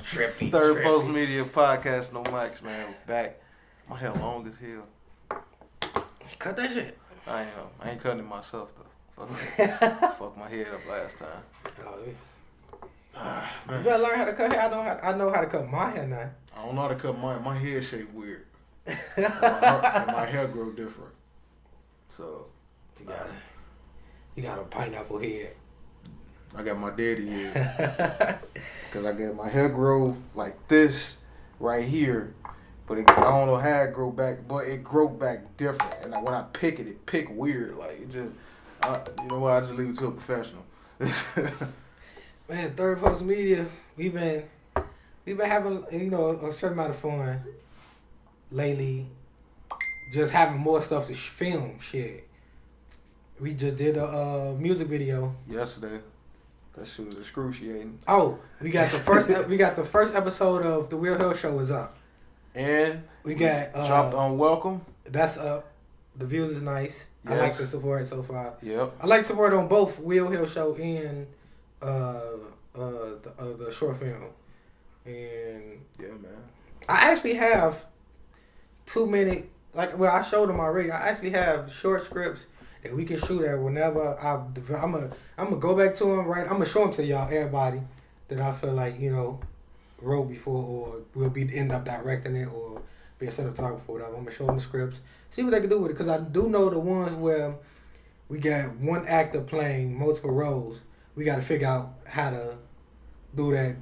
Trippy. Third Post Media Podcast, no mics, man. Back. My hair long as hell. Cut that shit. I ain't cutting it myself though. Fuck my head up last time. Oh, you better learn how to cut hair. I know how to cut my hair now. I don't know how to cut mine. My head shape weird. and my hair grow different. So you got a pineapple head. I got my daddy head. Cause I got my hair grow like this right here, but I don't know how it grow back, but it grow back different. And when I pick it pick weird. Like it just, you know what? I just leave it to a professional. Man, Third Post Media, we've been having a certain amount of fun lately. Just having more stuff to film. Shit, we just did a music video yesterday. That shit was excruciating. Oh, we got the first episode of the Will Hill Show is up, and we got dropped on Welcome. That's up. The views is nice. Yes. I like the support so far. Yep. I like support on both Will Hill Show and the short film. And yeah, man. I actually have 2 minute. I showed them already. I actually have short scripts that we can shoot at whenever I'm gonna go back to them. Right, I'm gonna show them to y'all, everybody that I feel like wrote before or will end up directing it or be a cinematographer or whatever. I'm gonna show them the scripts, see what they can do with it, because I do know the ones where we got one actor playing multiple roles. We got to figure out how to do that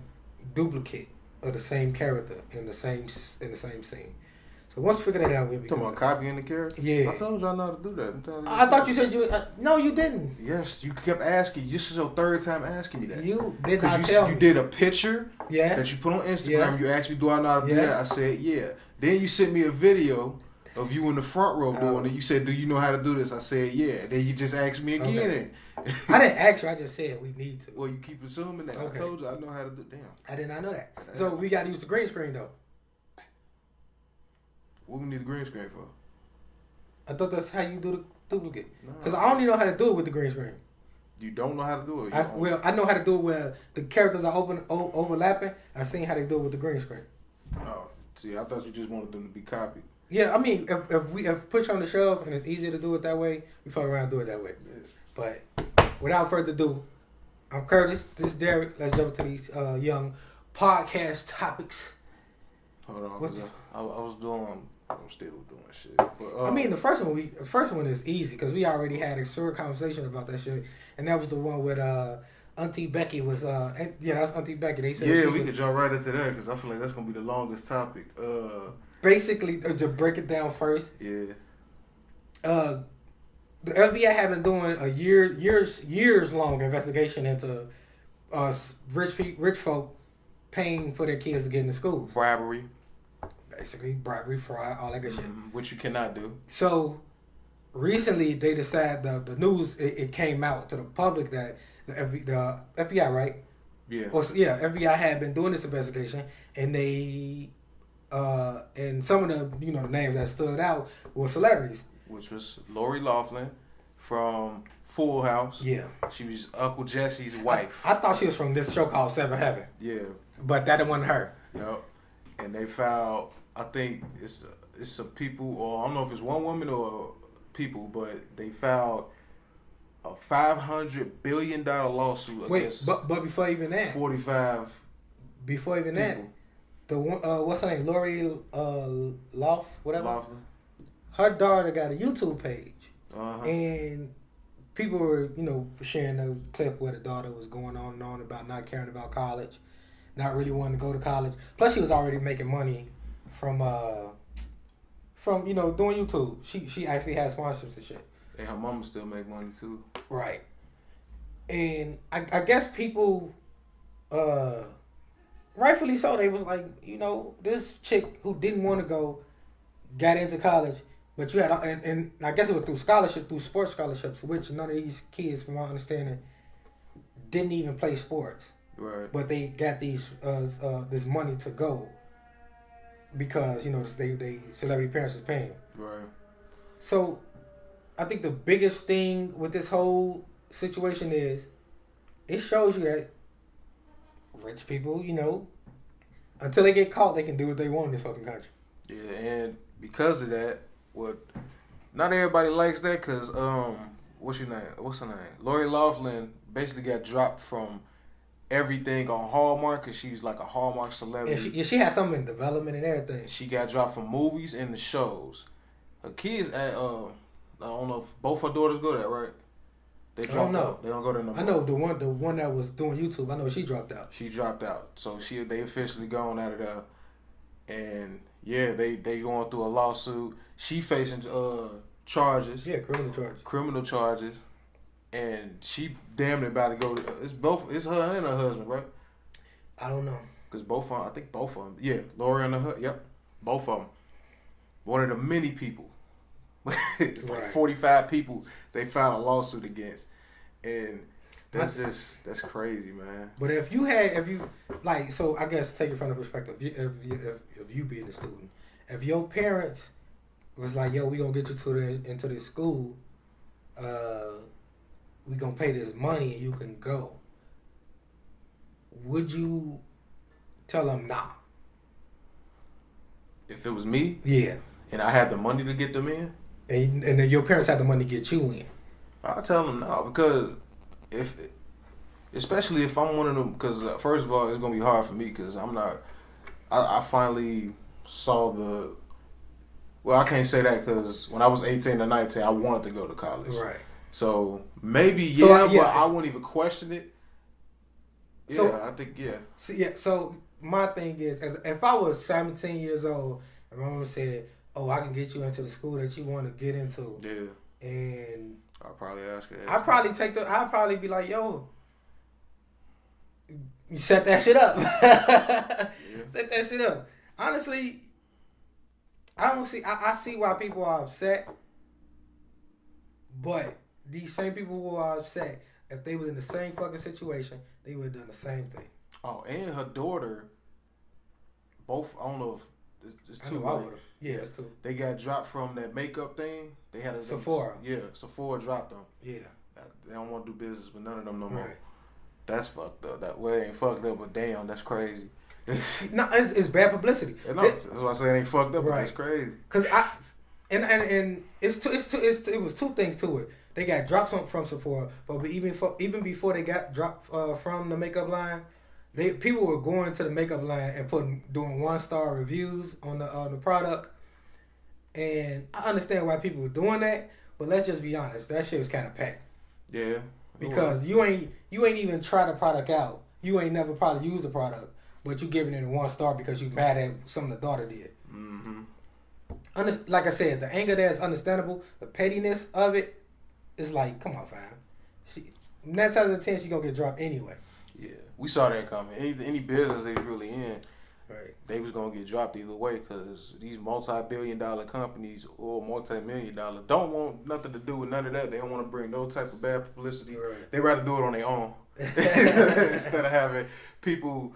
duplicate of the same character in the same scene. So once we figure that out, we'll be talking about copying the character? Yeah. I told you I know how to do that. I thought you said you... no, you didn't. Yes, you kept asking. This is your third time asking me that. You did not tell me. You did a picture yes. that you put on Instagram. Yes. You asked me, do I know how to do that? I said, yeah. Then you sent me a video of you in the front row doing it. You said, do you know how to do this? I said, yeah. Then you just asked me again. Okay. I didn't ask you. I just said we need to. Well, you keep assuming that. Okay. I told you I know how to do it. Damn. I did not know that. So we got to use the green screen, though. What we need a green screen for? I thought that's how you do the duplicate. Because I only know how to do it with the green screen. You don't know how to do it? I know how to do it where the characters are overlapping. I seen how they do it with the green screen. Oh, see, I thought you just wanted them to be copied. Yeah, I mean, if we push on the shelf and it's easier to do it that way, we fuck around and do it that way. Yeah. But without further ado, I'm Curtis. This is Derrick. Let's jump into these young podcast topics. Hold on. I'm still doing shit. But, I mean, the first one is easy because we already had a short conversation about that shit, and that was the one with Auntie Becky was. That's Auntie Becky. They said we could jump right into that because I feel like that's gonna be the longest topic. Basically, to break it down first. Yeah. The FBI have been doing a years long investigation into rich folk paying for their kids to get into schools. Bribery. Basically, bribery, fraud, all that good shit. Which you cannot do. So, recently they decided, the news, it came out to the public that the FBI, right? Yeah. FBI had been doing this investigation, and they, and some of the, the names that stood out were celebrities. Which was Lori Loughlin from Full House. Yeah. She was Uncle Jesse's wife. I thought she was from this show called Seven Heaven. Yeah. But that wasn't her. Yep. And they filed, I think it's some people, or I don't know if it's one woman or people, but they filed a $500 billion lawsuit against. But before even that, 45. Before even people. that, the one, what's her name, Lori whatever. Loughlin. Her daughter got a YouTube page, Uh-huh. and people were sharing a clip where the daughter was going on and on about not caring about college, not really wanting to go to college. Plus, she was already making money from doing YouTube. She actually had sponsorships and shit. And her mama still make money too. Right. And I guess people, rightfully so, they was like, this chick who didn't want to go got into college, but you had, and I guess it was through sports scholarships, which none of these kids, from my understanding, didn't even play sports. Right. But they got this money to go because they celebrity parents is paying. Right. So, I think the biggest thing with this whole situation is it shows you that rich people, until they get caught, they can do what they want in this fucking country. Yeah, and because of that, not everybody likes that because what's her name? Lori Loughlin basically got dropped from everything on Hallmark because she was like a Hallmark celebrity. And she had something in development and everything. She got dropped from movies and the shows. Her kids at I don't know if both her daughters go there, right? They dropped out. They don't go there no more. I know the one that was doing YouTube. I know she dropped out. She dropped out, so they officially gone out of there. And yeah, they going through a lawsuit. She facing charges. Yeah, criminal charges. And she damn near about to go. It's her and her husband, right? I don't know. Cause I think both of them. Yeah, Lori and her. Yep, both of them. One of the many people. It's like 45 people they filed a lawsuit against, and that's crazy, man. But if you like, so I guess take it from the perspective if you being a student, if your parents was like, yo, we gonna get you into this school, we gonna pay this money and you can go, would you tell them nah? If it was me, yeah, and I had the money to get them in, and then your parents had the money to get you in, I'll tell them no, because especially if I'm one of them, because first of all, it's gonna be hard for me because I'm not. I finally saw well, I can't say that because when I was 18 or 19, I wanted to go to college. Right. So maybe but I wouldn't even question it. Yeah, so, I think So my thing is, if I was 17 years old and my mom said, "Oh, I can get you into the school that you want to get into," and I'll probably ask her. I'd probably be like, "Yo, you set that shit up." Set that shit up. Honestly, I see why people are upset, but these same people who are upset, if they were in the same fucking situation, they would have done the same thing. Oh, and her daughter, both, I don't know if it's two. Yeah, it's two. They got dropped from that makeup thing. They had Sephora. Sephora dropped them. Yeah. They don't want to do business with none of them no more. Right. That's fucked up. It ain't fucked up, but damn, that's crazy. No, it's bad publicity. No, that's why I say it ain't fucked up, but it's crazy. Cause it was two things to it. They got dropped from Sephora, but even before they got dropped from the makeup line, people were going to the makeup line and doing 1-star reviews on the product. And I understand why people were doing that, but let's just be honest, that shit was kind of packed. Yeah. Because you ain't even try the product out. You ain't never probably used the product, but you giving it a 1-star because you mad at something the daughter did. Mm-hmm. Like I said, the anger there is understandable. The pettiness of it is like, come on, fam. 9 times out of 10, she gonna get dropped anyway. Yeah, we saw that coming. Any business they was really in, right, they was gonna get dropped either way because these multi-billion-dollar companies or multi-million-dollar don't want nothing to do with none of that. They don't want to bring no type of bad publicity. Right. They rather do it on their own instead of having people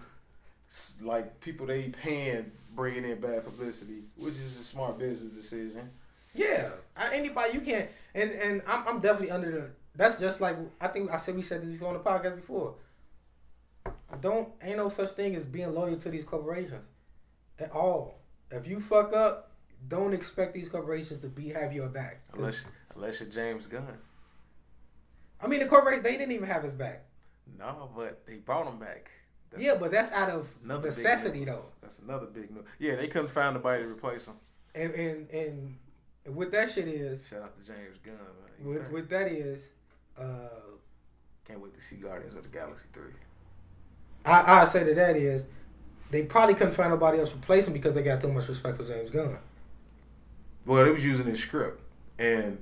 they paying bringing in bad publicity, which is a smart business decision. Yeah, anybody you can't, and I'm definitely under the. That's just like we said this before on the podcast before. Ain't no such thing as being loyal to these corporations at all. If you fuck up, don't expect these corporations to have your back. Unless you're James Gunn. I mean, the corporation, they didn't even have his back. No, but they brought him back. But that's out of necessity, though. That's another big news. Yeah, they couldn't find nobody to replace him. And what that shit is. Shout out to James Gunn, man. What that is. Can't wait to see Guardians of the Galaxy 3. I say that is, they probably couldn't find nobody else to replace him because they got too much respect for James Gunn. Well, they was using his script, and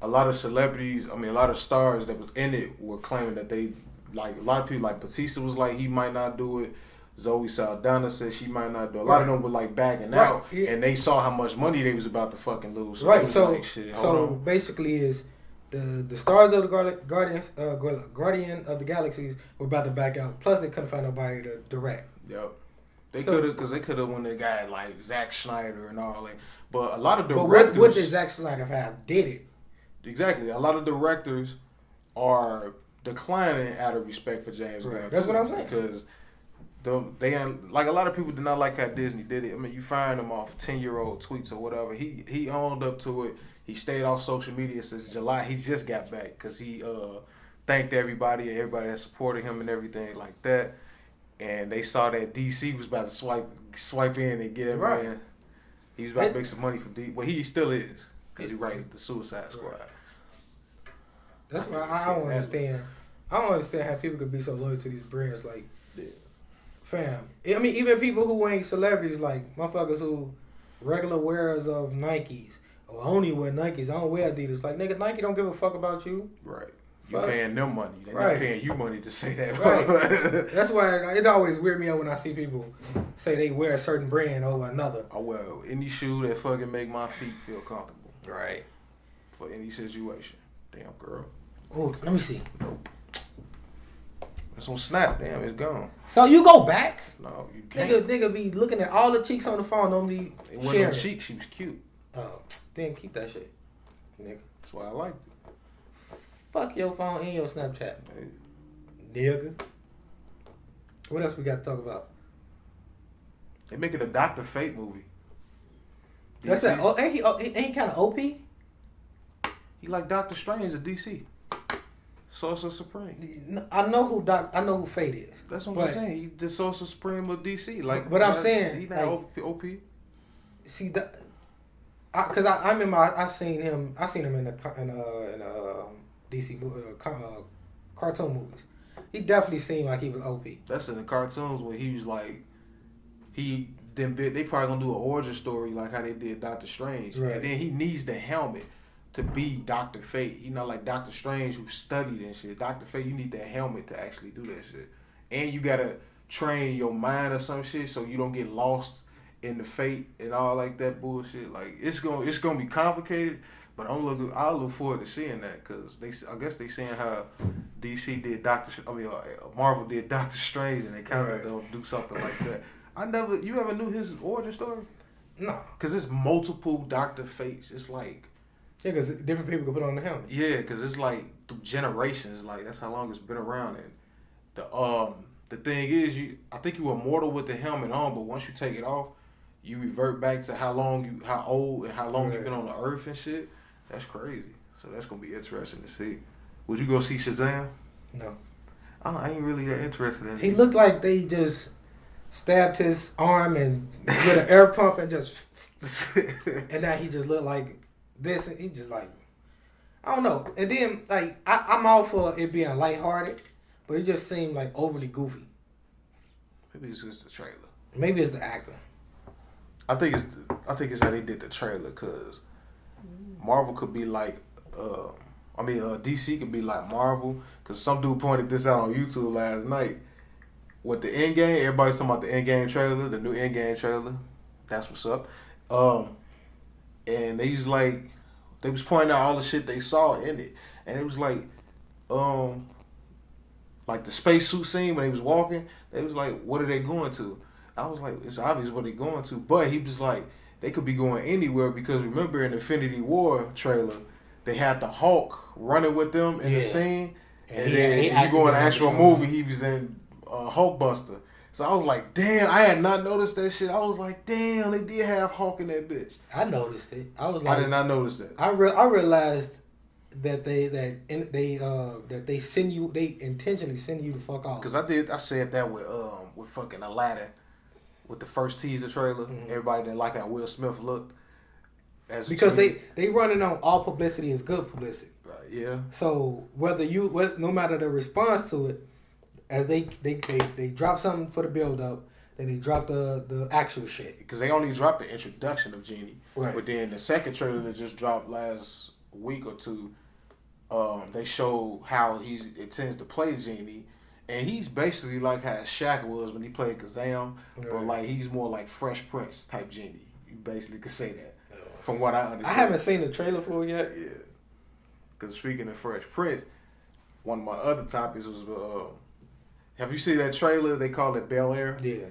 a lot of celebrities, a lot of stars that was in it were claiming that they, like, a lot of people, like Batista was like, he might not do it. Zoe Saldana said she might not do it. A lot of them were like backing out, and they saw how much money they was about to fucking lose. So so basically is the stars of the Guardian of the Galaxies were about to back out. Plus they couldn't find nobody to direct. Yep. They could have when they got like Zack Snyder and all that. But a lot of directors. But what did Zack Snyder have? Did it? Exactly. A lot of directors are declining out of respect for James Gunn. That's what I'm saying. Because they like a lot of people did not like how Disney did it. I mean, you find him off 10-year-old tweets or whatever. He owned up to it. He stayed off social media since July. He just got back because he thanked everybody that supported him and everything like that. And they saw that DC was about to swipe in and get him in. He was about to make some money from D. Well, he still is because he writes the Suicide Squad. Right. That's why I don't understand. I don't understand how people could be so loyal to these brands. Like, fam. I mean, even people who ain't celebrities, like motherfuckers who regular wearers of Nikes. Oh, I only wear Nikes. I don't wear Adidas. Like, nigga, Nike don't give a fuck about you. Right. You're paying them money. They're right. not paying you money to say that. Right. That's why it always weird me out when I see people say they wear a certain brand over another. I wear any shoe that fucking make my feet feel comfortable. Right. For any situation. Damn, girl. Oh, let me see. Nope. It's on Snap. Damn, it's gone. So you go back? No, you can't. Nigga be looking at all the cheeks on the phone. Don't be it wasn't sharing. no cheeks. She was cute. Oh, then keep that shit, nigga. That's why I liked it. Fuck your phone and your Snapchat, nigga. What else we got to talk about? They making a Dr. Fate movie. That's that. Oh, ain't he kind of OP? He like Doctor Strange at DC. Sorcerer Supreme. I know who Fate is. That's what I'm saying. He the Sorcerer Supreme of DC. Like, but I'm saying he not like, OP. See that. Cause I remember I seen him in a DC cartoon movies. He definitely seemed like he was OP. That's in the cartoons where he was like, they probably gonna do an origin story like how they did Doctor Strange, right. And then he needs the helmet to be Dr. Fate. He not like Doctor Strange who studied and shit. Dr. Fate, you need that helmet to actually do that shit, and you gotta train your mind or some shit so you don't get lost in the fate and all like that bullshit. Like it's gonna be complicated, but I'll look forward to seeing that because I guess they saying how DC did Marvel did Doctor Strange and they kind of gonna do something like that. You ever knew his origin story? No, because it's multiple Doctor Fates. It's like because different people can put on the helmet. Yeah, because it's like through generations. Like that's how long it's been around. And the thing is, I think you're immortal with the helmet on, but once you take it off, you revert back to how old and how long you've been on the earth and shit. That's crazy. So that's gonna be interesting to see. Would you go see Shazam? No. I ain't really that interested in it. He looked like they just stabbed his arm and with an air pump and just and now he just looked like this and he just like I don't know. And then like I'm all for it being lighthearted, but it just seemed like overly goofy. Maybe it's just the trailer. Maybe it's the actor. I think it's how they did the trailer because Marvel could be like, DC could be like Marvel because some dude pointed this out on YouTube last night with the Endgame. Everybody's talking about the Endgame trailer, the new Endgame trailer. That's what's up. And they was pointing out all the shit they saw in it, and it was like the spacesuit scene when they was walking. They was like, what are they going to? I was like, it's obvious what they're going to. But he was like, they could be going anywhere because remember in the Infinity War trailer, they had the Hulk running with them in the scene. And then you go in the actual movie, he was in Hulkbuster. So I was like, damn, I had not noticed that shit. I was like, damn, they did have Hulk in that bitch. I noticed it. I was like, I did not notice that. I realized that they intentionally send you the fuck off. Because I said that with fucking Aladdin. With the first teaser trailer, everybody didn't like how Will Smith looked. Because they running on all publicity is good publicity. Yeah. So no matter the response to it, as they drop something for the build up, then they drop the actual shit. Because they only dropped the introduction of Genie. Right. But then the second trailer that just dropped last week or two, they show how he intends to play Genie. And he's basically like how Shaq was when he played Kazam, but like he's more like Fresh Prince type Genie. You basically could say that, from what I understand. I haven't seen the trailer for it yet. Yeah, because speaking of Fresh Prince, one of my other topics was, have you seen that trailer? They call it Bel Air. Yeah,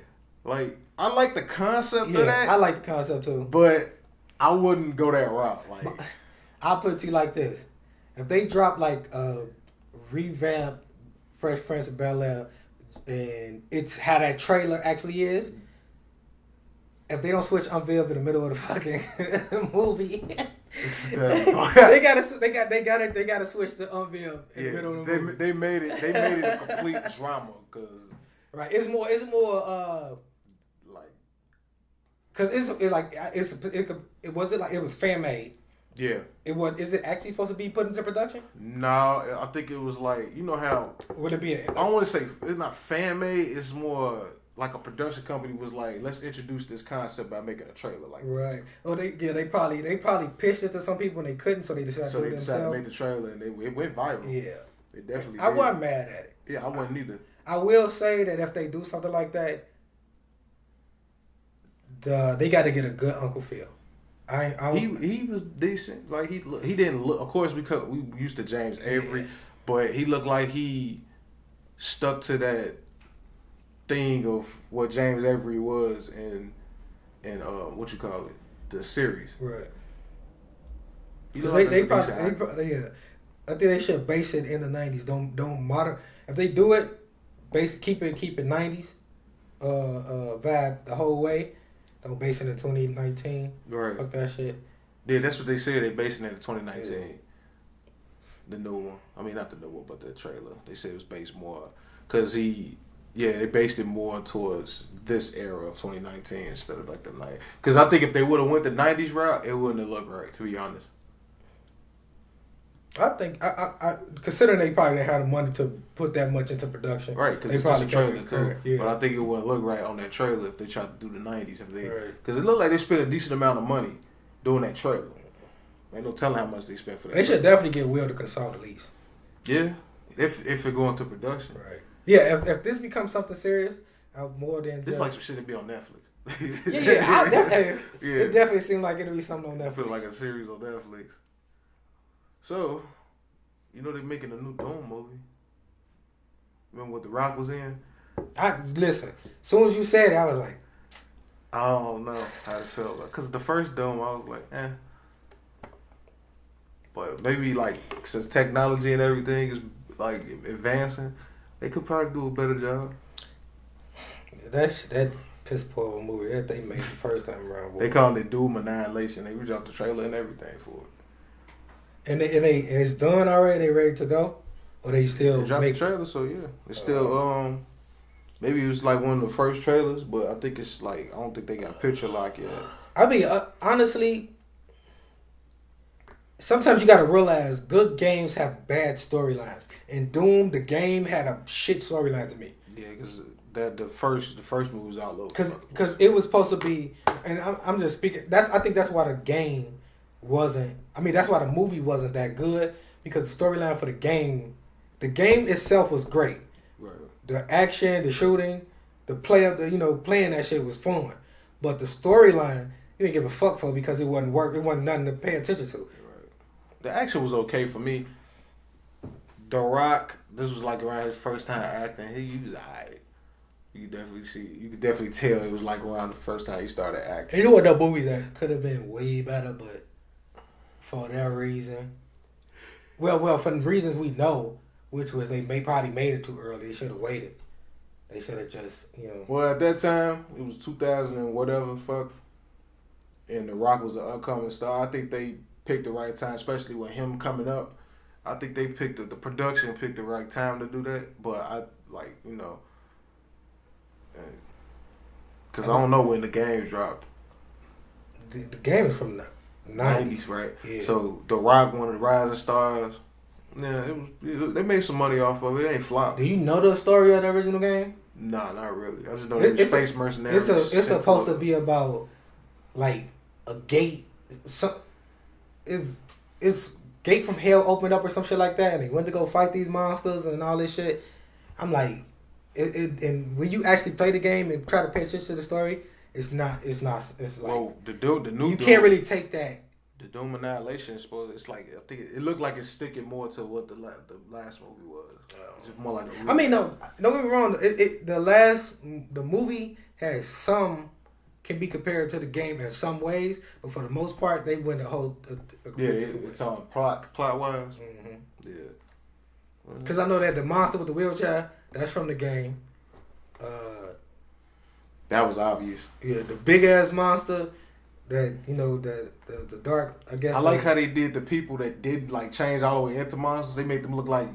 like I like the concept of that. I like the concept too, but I wouldn't go that route. Like, I'll put it to you like this: if they drop like a revamped Fresh Prince of Bel Air, and it's how that trailer actually is. If they don't switch unveiled in the middle of the fucking movie, they gotta switch the unveiled in the middle of the movie. They made it a complete drama because right. It's more like because it was fan made. Yeah. It was. Is it actually supposed to be put into production? No, I think it was like how. Would it be? I don't want to say it's not fan made. It's more like a production company was like, let's introduce this concept by making a trailer like right. Oh, they probably pitched it to some people and they couldn't, so they decided to make the trailer and it went viral. Yeah, it definitely. I wasn't mad at it. Yeah, I wasn't either. I will say that if they do something like that, they got to get a good Uncle Phil. He was decent. Like he didn't look. Of course, because we used to James Avery, but he looked like he stuck to that thing of what James Avery was in what you call it, the series. Right. Because they probably I think they should base it in the 90s. Don't modern. If they do it, keep it 90s vibe the whole way. Don't base it in 2019. Right. Fuck that shit. Yeah, that's what they said. They basing it in 2019. Yeah. The new one. I mean, not the new one, but the trailer. They said it was based more because they based it more towards this era of 2019 instead of like the 90s. Because I think if they would have went the 90s route, it wouldn't have looked right, to be honest. I think, I considering they probably didn't have the money to put that much into production. Right, because it's probably just a trailer too. Yeah. But I think it wouldn't look right on that trailer if they tried to do the 90s. Because it looked like they spent a decent amount of money doing that trailer. Ain't no telling how much they spent for that. They should definitely get Will to consult at least. Yeah, if it go into production. Right. Yeah, if this becomes something serious, more than this like some shit to be on Netflix. It definitely seemed like it'll be something on Netflix. I feel like a series on Netflix. So, they're making a new Doom movie. Remember what The Rock was in? Listen, as soon as you said it, I was like, I don't know how it felt. Because the first Doom, I was like, eh. But maybe, since technology and everything is, advancing, they could probably do a better job. That piss poor of a movie that they made the first time around. Boy. They called it Doom Annihilation. They dropped the trailer and everything for it. And it's done already. They ready to go, or they still dropped the trailer? So yeah, it's still maybe it was like one of the first trailers, but I think it's I don't think they got picture lock yet. I mean, honestly, sometimes you got to realize good games have bad storylines. And Doom, the game, had a shit storyline to me. Yeah, because the first movie was out low. Because it was supposed to be, and I'm just speaking. I think that's why the game wasn't. I mean, that's why the movie wasn't that good, because the storyline for the game itself was great. Right. The action, the shooting, the play playing that shit was fun. But the storyline, you didn't give a fuck for because it wasn't work. It wasn't nothing to pay attention to. Right. The action was okay for me. The Rock, this was around his first time acting. He was alright. You could definitely tell it was around the first time he started acting. You know what, that movie that could have been way better, but for that reason, well, for the reasons we know, which was they probably made it too early. They should have waited. They should have just, Well, at that time, it was 2000 and whatever, fuck. And The Rock was an upcoming star. I think they picked the right time, especially with him coming up. I think they picked the production picked the right time to do that. But I because I don't know when the game dropped. The game is from the 90s, right? Yeah. So The Rock, one of the rising stars. Yeah, they made some money off of it. It ain't flop. Do you know the story of the original game? Nah, not really. I just know they was space mercenaries. It's supposed to be about a gate. It's gate from hell opened up or some shit like that, and they went to go fight these monsters and all this shit. I'm like, and when you actually play the game and try to pay attention to the story, it's like, well, the new you can't really take that. The Doom Annihilation is supposed. It's I think it looked like it's sticking more to what the last movie was. It's just more like a. I mean, no, don't get me wrong. The movie has some can be compared to the game in some ways, but for the most part, they went the whole. It's on plot wise. Mm-hmm. Yeah. Because I know that the monster with the wheelchair, that's from the game. That was obvious. Yeah, the big ass monster. That the dark. I guess. I like how they did the people that did like change all the way into monsters. They made them look like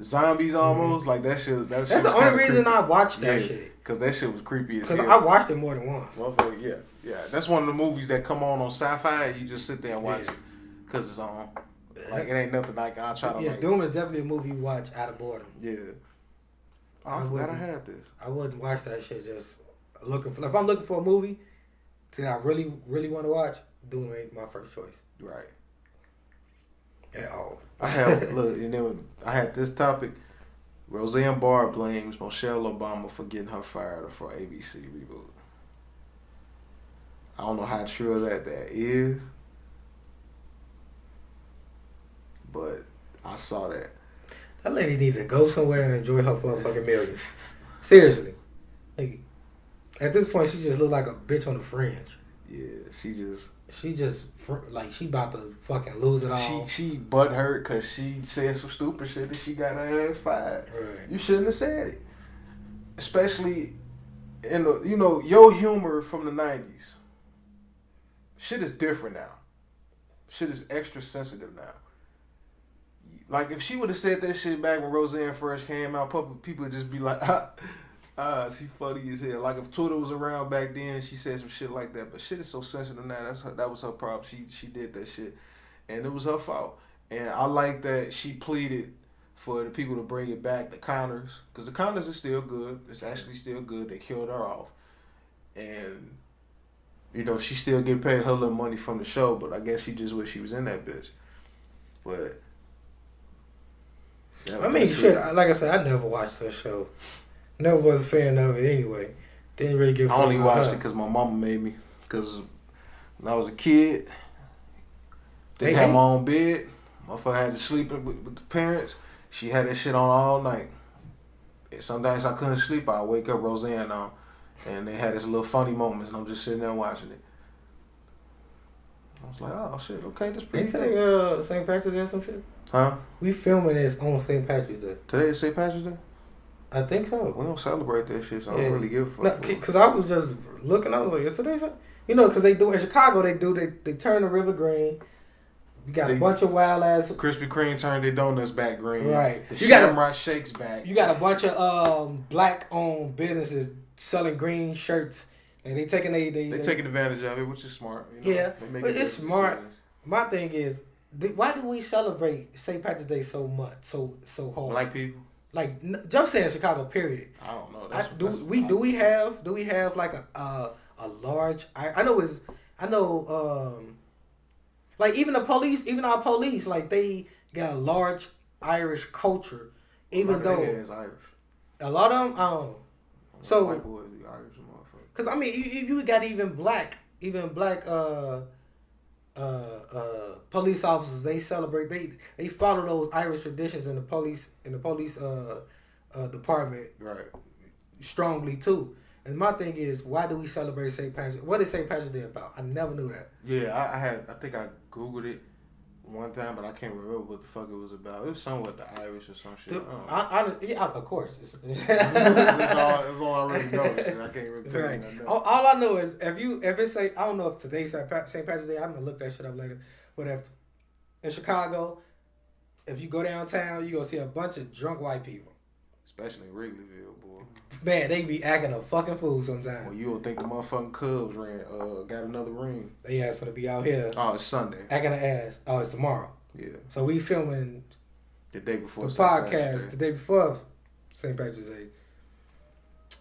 zombies almost. Like that shit. That's the only reason I watched that shit. Because that shit was creepy as hell. Because I watched it more than once. Yeah. That's one of the movies that come on sci-fi. And you just sit there and watch it because it's on. Like it ain't nothing like I'll try to. Yeah, Doom is definitely a movie you watch out of boredom. Yeah. I forgot I had this. I wouldn't watch that shit just looking for. If I'm looking for a movie that I really, really want to watch, Doom ain't my first choice. Right. At all. I had this topic. Roseanne Barr blames Michelle Obama for getting her fired for ABC reboot. I don't know how true that is, but I saw that. That lady need to go somewhere and enjoy her fucking millions. Seriously. Like, at this point, she just look like a bitch on the fringe. Yeah, she just like she about to fucking lose it all. She butthurt because she said some stupid shit and she got her ass fired. Right. You shouldn't have said it, especially in the your humor from the 90s. Shit is different now. Shit is extra sensitive now. Like if she would have said that shit back when Roseanne first came out, people would just be like, she funny as hell. Like if Twitter was around back then and she said some shit like that, but shit is so sensitive now. That was her problem. She did that shit, and it was her fault. And I like that she pleaded for the people to bring it back, the Connors, because the Connors is still good. It's actually still good. They killed her off, and she still get paid her little money from the show. But I guess she just wish she was in that bitch. But I mean, shit. Like I said, I never watched that show. Never was a fan of it anyway. Didn't really give a fuck. I only watched it because my mama made me. Because when I was a kid, didn't have my own bed. Motherfucker had to sleep with the parents. She had that shit on all night. And sometimes I couldn't sleep. I'd wake up Roseanne on. And they had this little funny moments. And I'm just sitting there watching it. I was like, oh shit, okay, this pretty good. St. Patrick's Day or some shit? Huh? We filming this on St. Patrick's Day. Today is St. Patrick's Day? I think so. We don't celebrate that shit, so I don't really give a fuck. No, because I was just looking, I was like, today's, because they do in Chicago, they turn the river green. You got a bunch of wild ass. Krispy Kreme turned their donuts back green. Right. The Shamrock Shakes back. You got a bunch of black owned businesses selling green shirts, and they taking they taking advantage of it, which is smart. Yeah, but it's smart. Decisions. My thing is, why do we celebrate St. Patrick's Day so much, so hard? Black people. Like, just saying Chicago, period. I don't know. Do we have like a large? I know like even our police, like they got a large Irish culture, even though is Irish. A lot of them, so white boys be Irish, motherfucker. Because I mean, you got even black police officers. They celebrate. They follow those Irish traditions in the police department right strongly too. And my thing is, why do we celebrate St. Patrick's? What is St. Patrick's Day about? I never knew that. Yeah, I think I Googled it one time, but I can't remember what the fuck it was about. It was something with the Irish or some shit. Of course. That's all I really know. I can't really tell you nothing. All I know is if it say, I don't know if today's St. Patrick's Day, I'm gonna look that shit up later. But if in Chicago, if you go downtown, you gonna see a bunch of drunk white people. Especially in Wrigleyville, boy. Man, they be acting a fucking fool sometimes. Well, you don't think the motherfucking Cubs got another ring. They asked for to be out here. Oh, it's Sunday. Acting an ass. Oh, it's tomorrow. Yeah. So we filming the day before the podcast the day before St. Patrick's Day.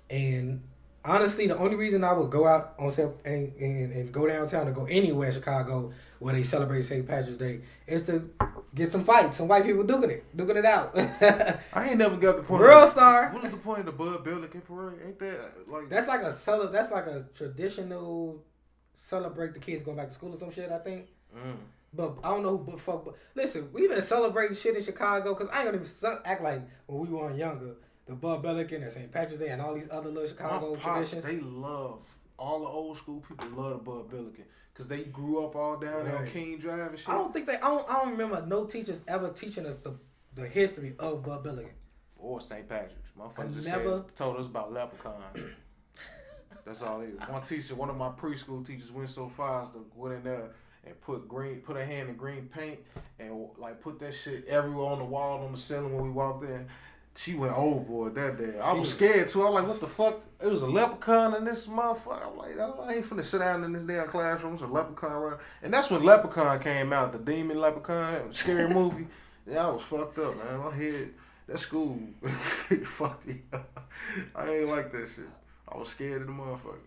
And honestly, the only reason I would go out on and go downtown or go anywhere in Chicago where they celebrate St. Patrick's Day is to get some fights, some white people duking it out. I ain't never got the point. World Star. What is the point of the Bud Billiken parade? Ain't that like? That's like a traditional celebrate the kids going back to school or some shit. I think. But I don't know who but fuck. But listen, we've been celebrating shit in Chicago because I ain't gonna even act like when we were younger. The Bud Billiken and St. Patrick's Day and all these other little Chicago traditions. They love all the old school people. Love the Bud Billiken because they grew up all down there on King Drive and shit. I don't remember no teachers ever teaching us the history of Bud Billiken or St. Patrick's. Motherfuckers just told us about leprechaun. That's all it is. One teacher, one of my preschool teachers went so far as to went in there and put her hand in green paint and like put that shit everywhere on the wall, on the ceiling when we walked in. She went overboard that day. I was scared too. I was like, what the fuck? It was a leprechaun in this motherfucker. I'm like, oh, I ain't finna sit down in this damn classroom. It's a leprechaun running. And that's when Leprechaun came out, the demon leprechaun, scary movie. Yeah, I was fucked up, man. My head, that school fucked me up. I ain't like that shit. I was scared of the motherfucker.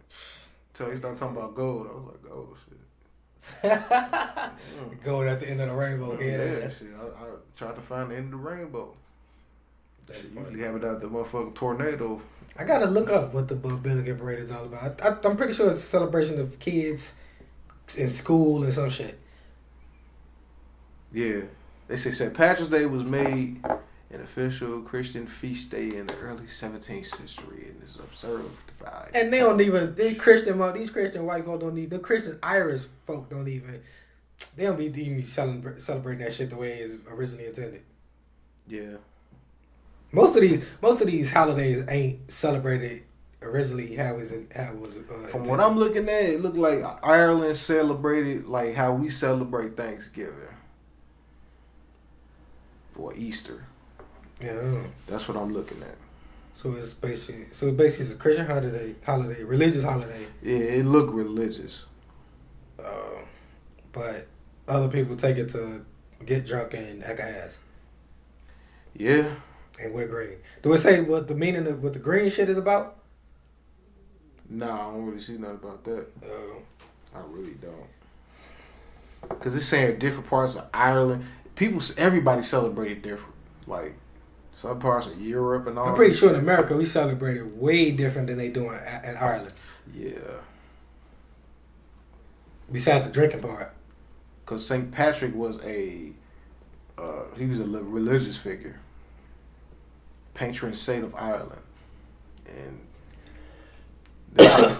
Until he started talking about gold. I was like, oh shit. Gold at the end of the rainbow. Yeah, shit. I tried to find the end of the rainbow. That's usually have it out the motherfucking tornado. I gotta look up what the Billiken Parade is all about. I'm pretty sure it's a celebration of kids in school and some shit. Yeah. They say St. Patrick's Day was made an official Christian feast day in the early 17th century and is observed by... And they don't even, these Christian white folk don't need, the Christian Irish folk don't even, they don't be even celebrating that shit the way it's originally intended. Yeah. Most of these holidays ain't celebrated originally how it was From what I'm looking at, it looked like Ireland celebrated like how we celebrate Thanksgiving or Easter. Yeah, that's what I'm looking at. So it's basically it's a Christian holiday, religious holiday. Yeah, it looked religious. But other people take it to get drunk and act ass. Yeah. And wear green. Do it say what the meaning of what the green shit is about? Nah, I don't really see nothing about that. I really don't. Because it's saying different parts of Ireland. Everybody celebrated different. Like, some parts of Europe and all. I'm pretty sure in America we celebrate it way different than they do in Ireland. Yeah. Besides the drinking part. Because St. Patrick was he was a religious figure. Patron saint of Ireland. And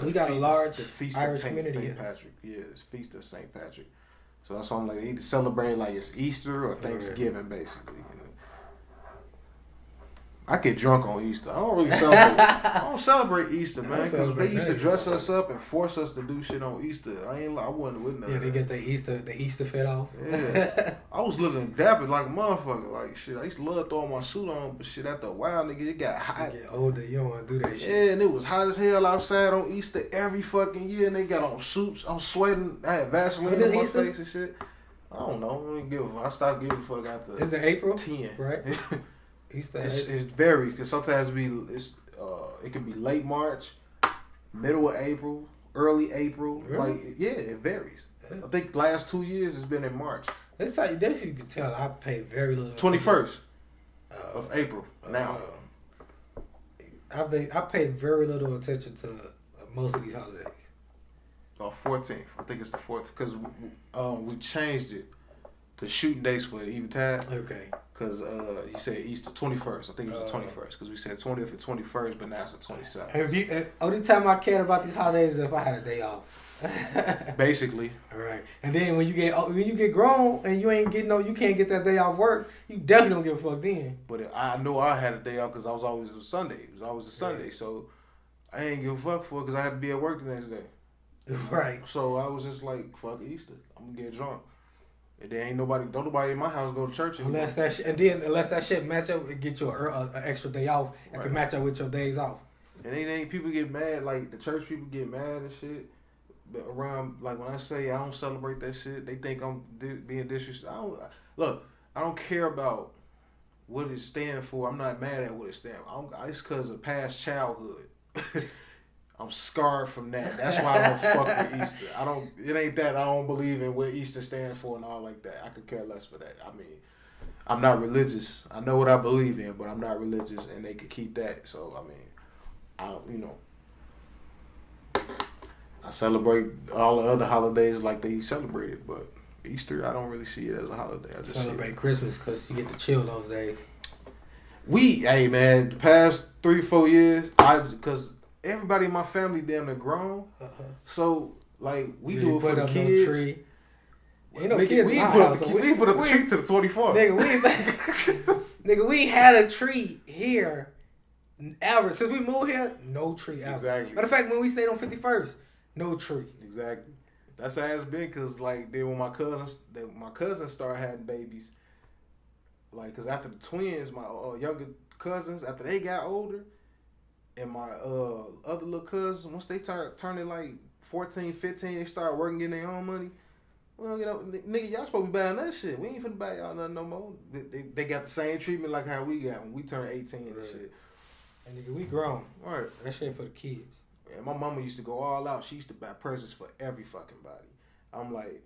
we got a large Irish community St. Patrick. Yeah, it's Feast of St. Patrick. So that's why I'm like, they either celebrate like it's Easter or Thanksgiving, basically. You know? I get drunk on Easter. I don't really celebrate. I don't celebrate Easter, man, because they used to dress us up and force us to do shit on Easter. I wasn't with nothing. Yeah, they get the Easter fit off. Yeah, I was looking dapper like a motherfucker. Like shit, I used to love throwing my suit on, but shit, after a while, nigga, it got hot. You get older, you don't want to do that shit. Yeah, and it was hot as hell outside on Easter every fucking year, and they got on suits. I'm sweating. I had Vaseline on my face and shit. I don't know. I stopped giving a fuck after. Is it April? 10, right? Easter. It varies because sometimes it can be late March, middle of April, early April. Really? Like it varies. I think last 2 years it's been in March. That's how you can tell. I pay very little. 21st of April now. I pay very little attention to most of these holidays. 14th. I think it's the 14th because we changed it. The shooting dates for the eventide. Okay. Because he said Easter 21st. I think it was the 21st. Because we said 20th and 21st, but now it's the 27th. Only time I cared about these holidays is if I had a day off. Basically. All right. And then when you get grown and you can't get that day off work, you definitely don't give a fuck then. But I know I had a day off because I was always a Sunday. It was always a Sunday. Right. So I ain't give a fuck for it because I had to be at work the next day. Right. So I was just like, fuck Easter. I'm gonna get drunk. And there don't nobody in my house go to church anymore. Unless that shit match up, it get you an extra day off if it match up with your days off. And ain't people get mad, like the church people get mad and shit. But around, like when I say I don't celebrate that shit, they think I'm being disrespectful. I don't care about what it stands for. I'm not mad at what it stands for. It's because of past childhood. I'm scarred from that. That's why I don't fuck with Easter. It ain't that I don't believe in what Easter stands for and all like that. I could care less for that. I mean, I'm not religious. I know what I believe in, but I'm not religious, and they could keep that. So I celebrate all the other holidays like they celebrate it, but Easter, I don't really see it as a holiday. I just celebrate Christmas because you get to chill those days. Hey man, the past 3-4 years, because everybody in my family damn near grown, so like we do it for the kids. No tree. Ain't no kids in my house. We put up the tree to the 24th. Nigga, we had a tree here Ever since we moved here, no tree ever. Exactly. Matter of fact, when we stayed on 51st, no tree. Exactly. That's how it's been. Cause like then when my cousins started having babies, like cause after the twins, my younger cousins after they got older, and my other little cousins once they turning like 14, 15, they start working, getting their own money. Well, you know, nigga, y'all supposed to be buying that shit. We ain't finna buy y'all nothing no more. They got the same treatment like how we got when we turned 18 and shit. And nigga, we grown. Right. That shit for the kids. And my mama used to go all out. She used to buy presents for every fucking body. I'm like,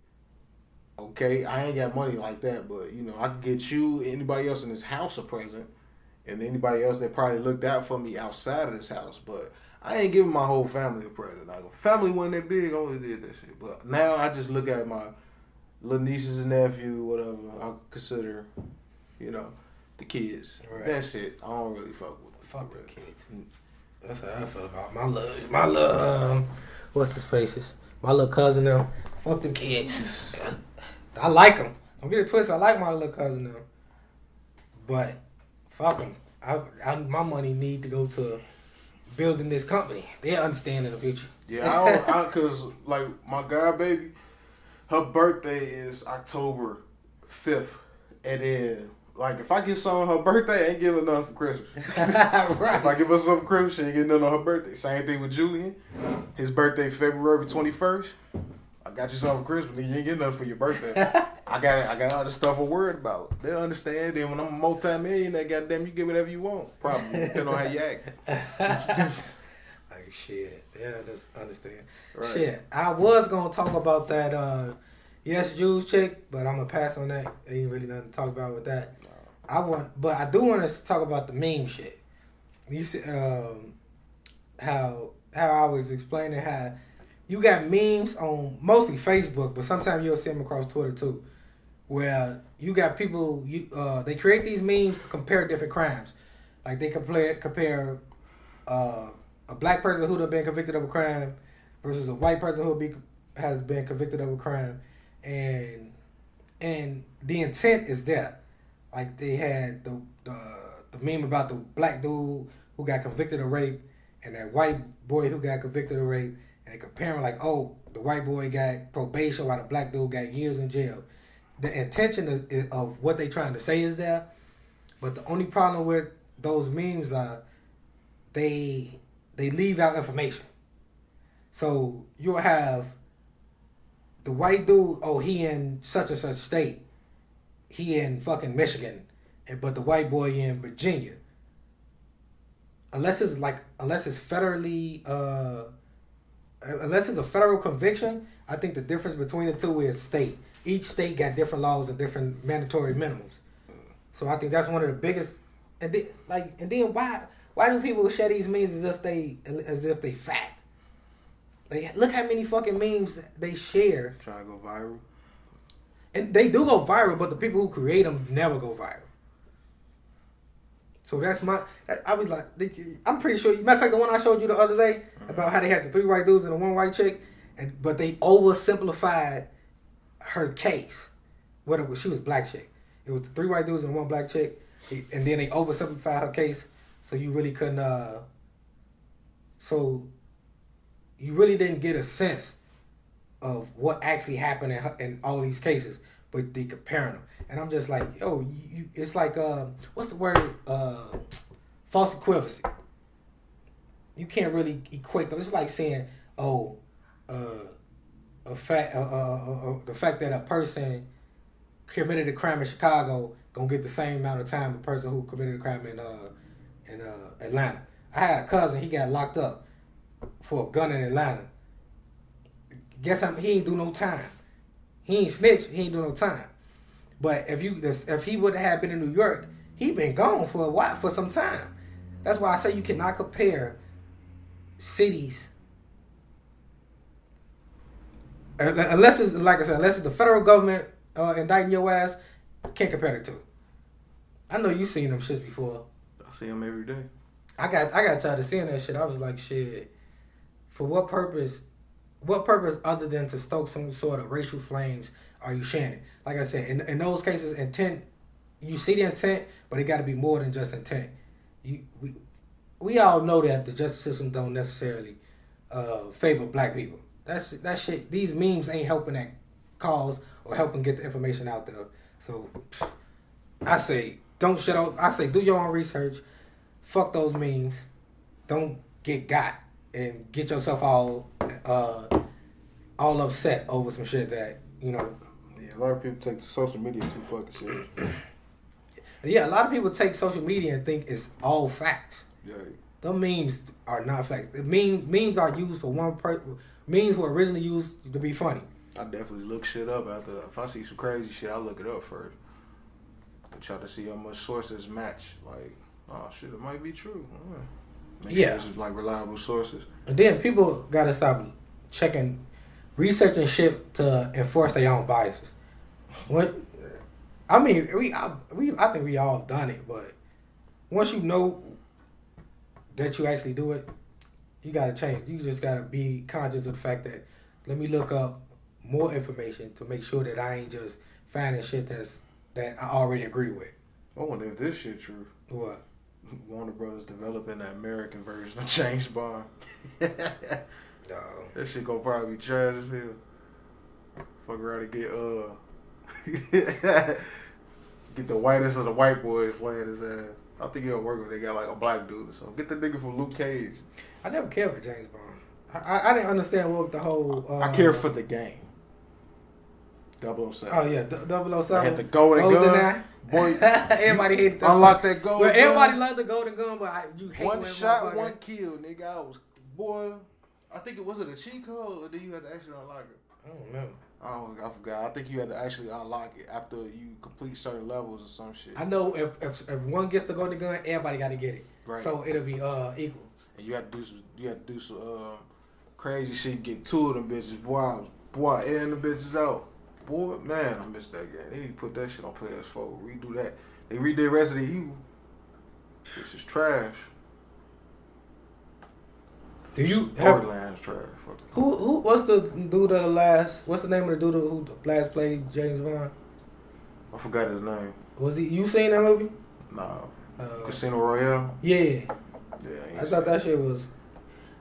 okay, I ain't got money like that, but you know, I could get you, anybody else in this house a present, and anybody else that probably looked out for me outside of this house. But I ain't giving my whole family a present. Like, family wasn't that big, I only did that shit. But now I just look at my little nieces and nephew, whatever I consider, you know, the kids. Right. That's it. I don't really fuck with them. Fuck the kids. That's how I feel about my little what's his faces? My little cousin them. Fuck them kids. I like them. Don't get it twisted. I like my little cousin them. But fuck them. My money need to go to building this company. They understand in the future. Yeah, cause like my god baby, her birthday is October 5th, and then like if I get something on her birthday, I ain't giving nothing for Christmas. Right. If I give her something for Christmas, she ain't getting nothing on her birthday. Same thing with Julian. His birthday February 21st. I got you something for Christmas, and you ain't getting nothing for your birthday. I got all the stuff I'm worried about. They'll understand. Then when I'm a multi-millionaire, goddamn, you get whatever you want. Probably depending on how you act. Like shit. Yeah, just understand. Right. Shit. I was gonna talk about that Yes Jews chick, but I'm gonna pass on that. Ain't really nothing to talk about with that. But I do want to talk about the meme shit. You see, how I was explaining how you got memes on mostly Facebook, but sometimes you'll see them across Twitter too, where you got people they create these memes to compare different crimes, like they compare a black person who'd have been convicted of a crime versus a white person who has been convicted of a crime, and the intent is there. Like they had the meme about the black dude who got convicted of rape and that white boy who got convicted of rape, and they comparing like, oh, the white boy got probation while the black dude got years in jail. The intention of what they trying to say is there, but the only problem with those memes are they leave out information. So you'll have the white dude, oh, he in such and such state. He in fucking Michigan, but the white boy in Virginia. Unless it's federally, unless it's a federal conviction, I think the difference between the two is state. Each state got different laws and different mandatory minimums. So I think that's one of the biggest. And then why do people share these memes as if they fact? Like, look how many fucking memes they share. Trying to go viral. And they do go viral, but the people who create them never go viral. So that's I was like, I'm pretty sure. Matter of fact, the one I showed you the other day about how they had the 3 white dudes and the 1 white chick, but they oversimplified her case. She was black chick. It was the 3 white dudes and 1 black chick, and then they oversimplified her case, so you really couldn't. So you really didn't get a sense of what actually happened in all these cases, but they comparing them. And I'm just like, yo, it's like, what's the word? False equivalency. You can't really equate those. It's like saying, oh, the fact that a person committed a crime in Chicago gonna get the same amount of time a person who committed a crime in Atlanta. I had a cousin, he got locked up for a gun in Atlanta. Guess he ain't do no time. He ain't snitch. He ain't do no time. But if he would have been in New York, he been gone for a while, for some time. That's why I say you cannot compare cities unless it's like I said, unless it's the federal government indicting your ass. Can't compare the two. I know you seen them shits before. I see them every day. I got tired of seeing that shit. I was like, shit. For what purpose? What purpose other than to stoke some sort of racial flames are you sharing it? Like I said, in those cases, intent, you see the intent, but it got to be more than just intent. we all know that the justice system don't necessarily favor black people. That shit. These memes ain't helping that cause or helping get the information out there. So I say don't shut up. I say do your own research. Fuck those memes. Don't get got and get yourself all upset over some shit that Yeah, a lot of people take social media too fucking serious. Yeah, a lot of people take social media and think it's all facts. Yeah. The memes are not facts. Memes are used for one purpose. Memes were originally used to be funny. I definitely look shit up after. If I see some crazy shit, I look it up first. I try to see how much sources match. Like, oh shit, it might be true. Make sure it's like reliable sources. And then people gotta stop researching shit to enforce their own biases. What? I mean, I think we all done it, but once you know that you actually do it, you gotta change. You just gotta be conscious of the fact that let me look up more information to make sure that I ain't just finding shit that I already agree with. I wonder if this shit true. What? Warner Brothers developing the American version of James Bond. No. That shit gonna probably be trash as hell. Fuck around and get the whitest of the white boys playing his ass. I think it'll work if they got like a black dude or something. Get the nigga from Luke Cage. I never cared for James Bond. I didn't understand what the whole... I care for the game. 007. Oh, yeah, 007. I had the golden gun. Boy, everybody hated that. Unlock that golden gun. Everybody loved the golden gun, but you hate one shot, one kill, nigga. I think it was a cheat code, or did you have to actually unlock it? I don't remember. I forgot. I think you had to actually unlock it after you complete certain levels or some shit. I know if one gets the golden gun, everybody got to get it. Right. So it'll be equal. And you have to do some crazy shit. Get two of them bitches. Boy, and the bitches out. Boy, man, I missed that game. They need to put that shit on PS4. Redo that. They redid Resident Evil. This is trash. Do you Borderlands trash? Fuck. Who? What's the dude of the last? What's the name of the dude who last played James Bond? I forgot his name. Was he? You seen that movie? Nah. Casino Royale. Yeah. Yeah. I thought that shit was.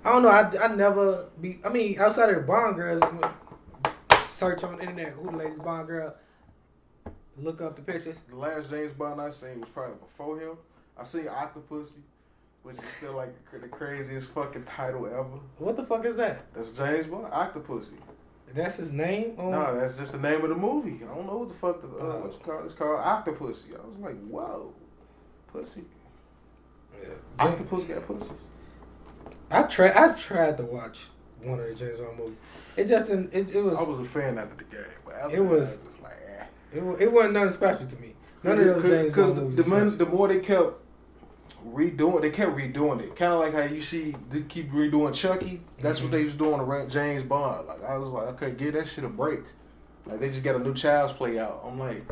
I don't know. I never be. I mean, outside of the Bond girls, search on the internet who the latest Bond girl. Look up the pictures. The last James Bond I seen was probably before him. I seen Octopussy, which is still like the craziest fucking title ever. What the fuck is that? That's James Bond, Octopussy. That's his name? No, that's just the name of the movie. I don't know what the fuck it's called. It's called Octopussy. I was like, whoa, pussy. Yeah. Octopus got pussy. I tried to watch one of the James Bond movies. It just didn't. It was. I was a fan after the game, but after it was like, eh. It wasn't nothing special to me. None of those James Bond movies. Because the more they kept redoing it. Kind of like how you see they keep redoing Chucky. That's what they was doing around James Bond. Like I was like, okay, give that shit a break. Like they just got a new Child's Play out. I'm like,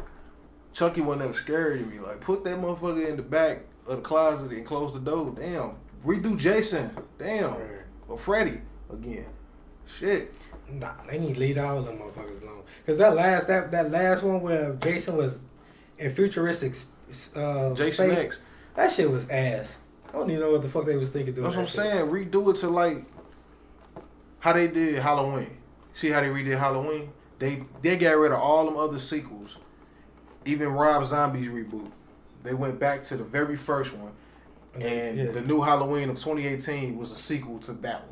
Chucky wasn't ever scary to me. Like put that motherfucker in the back of the closet and close the door. Damn. Redo Jason. Damn. Or Freddy again. Shit. Nah, they need to leave all of them motherfuckers alone. Cause that last one where Jason was in futuristic Jason space, X. that shit was ass. I don't even know what the fuck they was thinking doing. That's what I'm saying. Redo it to like how they did Halloween. See how they redid Halloween? They got rid of all them other sequels. Even Rob Zombie's reboot. They went back to the very first one. And the new Halloween of 2018 was a sequel to that one.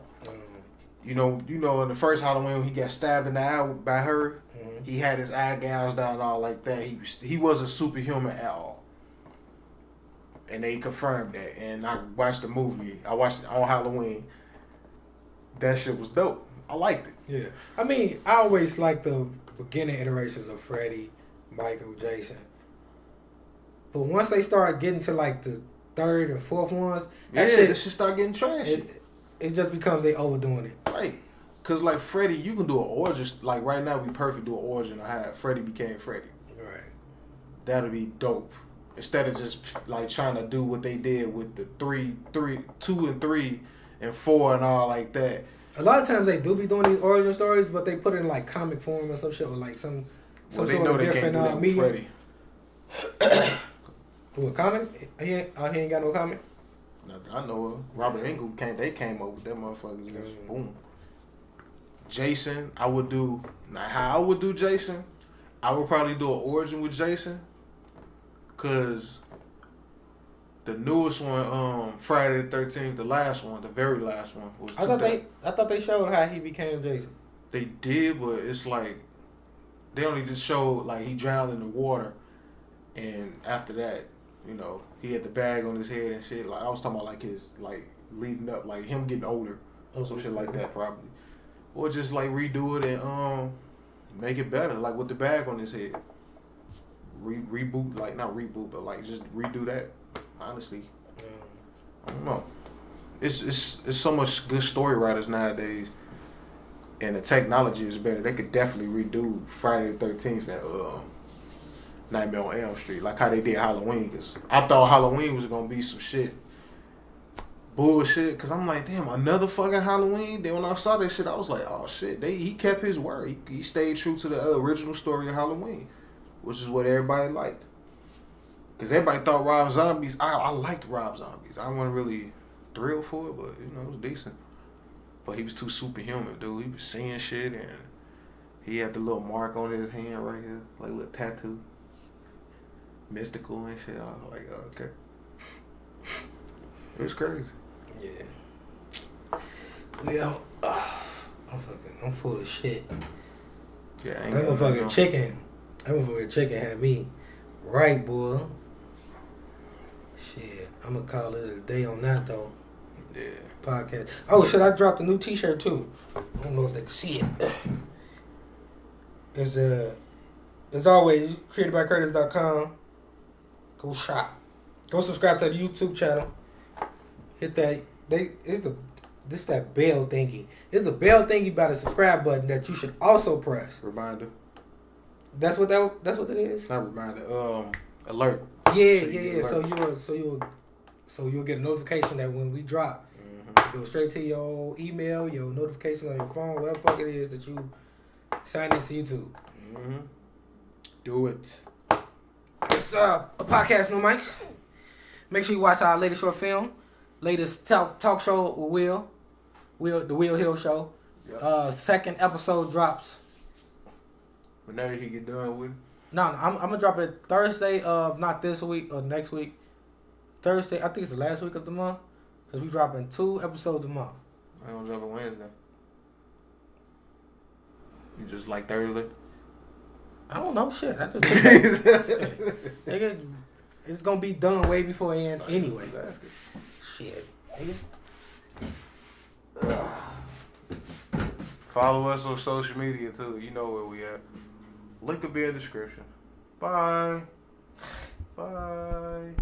You know, in the first Halloween, he got stabbed in the eye by her. Mm-hmm. He had his eye gouged out and all like that. He wasn't superhuman at all. And they confirmed that. And I watched the movie. I watched it on Halloween. That shit was dope. I liked it. Yeah. I mean, I always liked the beginning iterations of Freddy, Michael, Jason. But once they started getting to like the third and fourth ones, that shit start getting trashy. It just becomes they overdoing it. Right. Cause like Freddy, you can do an origin. Like right now, we perfect do an origin of how Freddy became Freddy. Right. That'll be dope. Instead of just like trying to do what they did with the 2 and 3 and 4 and all like that. A lot of times they do be doing these origin stories, but they put it in like comic form or some shit, or like some sort of different medium. What, comics? He ain't got no comic? I know of. Robert Engel they came up with that motherfuckers. Just boom. Jason, I would do. Now, how I would do Jason, I would probably do an origin with Jason. Cause the newest one, Friday the 13th, the last one, the very last one was. I thought they showed how he became Jason. They did, but it's like they only just showed like he drowned in the water, and after that, you know, he had the bag on his head and shit. Like I was talking about like his like leading up, like him getting older, some shit like that probably, or just like redo it and make it better, like with the bag on his head. Reboot, like not reboot, but like just redo that. Honestly, I don't know. It's so much good story writers nowadays, and the technology is better. They could definitely redo Friday the 13th and Nightmare on Elm Street, like how they did Halloween. Cause I thought Halloween was gonna be some shit, bullshit. Cause I'm like, damn, another fucking Halloween. Then when I saw that shit, I was like, oh shit, he kept his word. He stayed true to the original story of Halloween, which is what everybody liked. Cause everybody thought Rob Zombies. I liked Rob Zombies. I wasn't really thrilled for it, but you know it was decent. But he was too superhuman, dude. He was seeing shit, and he had the little mark on his hand right here, like a little tattoo, mystical and shit. I was like, oh, okay, it was crazy. Yeah. Well, I'm full of shit. Yeah, That motherfucking chicken had me right, boy. Shit, I'm gonna call it a day on that though. Yeah. Podcast. Oh shit, I dropped a new T-shirt too. I don't know if they can see it. It's as always, createdbycurtis.com. Go shop. Go subscribe to the YouTube channel. Hit that. This that bell thingy. There's a bell thingy by the subscribe button that you should also press. Reminder. That's what it is. Not reminder. Alert. Yeah. So you'll get a notification that when we drop, it goes straight to your email, your notifications on your phone, whatever the fuck it is that you sign into YouTube. Do it. It's a podcast, no mics. Make sure you watch our latest short film, latest talk show with the Will Hill Show. Yep. Second episode drops. Whenever he get done with it. No, I'm gonna drop it Thursday of not this week or next week. Thursday, I think it's the last week of the month, because we dropping 2 episodes a month. I don't drop it Wednesday. You just like Thursday? I don't know, shit. I just nigga, it's gonna be done way before the end anyway. Shit, nigga. Follow us on social media too. You know where we at. Link will be in the description. Bye. Bye.